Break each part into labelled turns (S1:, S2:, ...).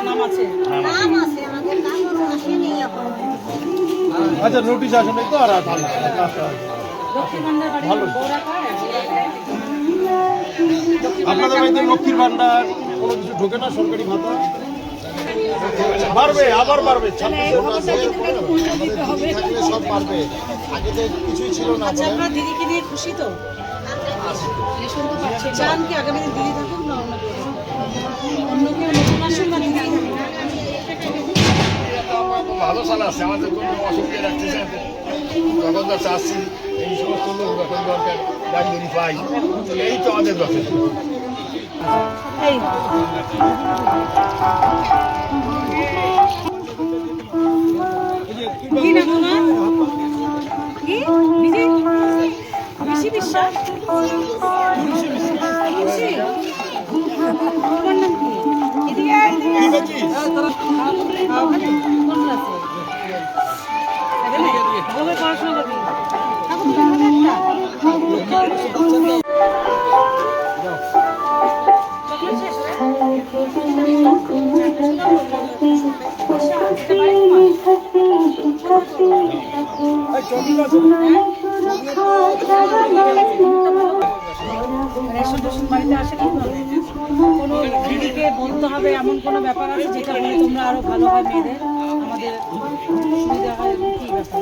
S1: নাম আছে
S2: আচ্ছা নোটিশ আসলে তো আর ভালো আপনাদের বাড়িতে লক্ষ্মীর ভান্ডার কোনো কিছু ঢোকে না সরকারি ভাতা বাড়বে আবার বাড়বে সব বাড়বে আগে তো কিছুই ছিল না।
S1: আচ্ছা আপনারা দিদিকে নিয়ে খুশি তো চান কি আগামী দিন দিদি থাকুক না অন্য কেউ নতুন আসুন না দিদি
S3: ভালো চাল আছে আমাদের কোনো অসুবিধা রাখতেছে যখন যা চাচ্ছি এই সমস্ত লোক যখন দরকার গাড়ি পাই এই তো আমাদের যথেষ্ট।
S1: কি নাম তোমার কি বিজয় বেশি বিশ্বাস তোমার নাম কি এদিকে কোন ক্লাসে কবে পড়াশোনা করবি রেশন টেশন বাড়িতে আসে কোনো দিদিকে বলতে হবে এমন কোনো ব্যাপার আছে যেটা বলে তোমরা আরো ভালো হয় মেয়েদের আমাদের সুবিধা হয় কি ব্যাপার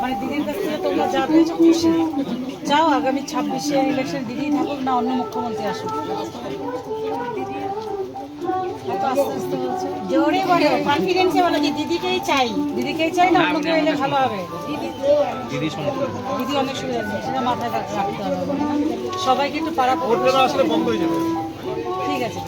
S1: মানে দিদির কাছ থেকে তোমরা যা পেয়েছো খুশি চাও আগামী 26-এ ইলেকশন দিদি থাকুক না অন্য মুখ্যমন্ত্রী আসুক জোরে বলো কনফিডেন্সে বলো যে দিদিকেই চাই না অন্য কেউ এলে ভালো হবে দিদি অনেক সুবিধা আছে সেটা মাথায় রাখতে হবে সবাইকে একটু পাড়া
S2: আসলে বন্ধ হয়ে যাবে
S1: ঠিক আছে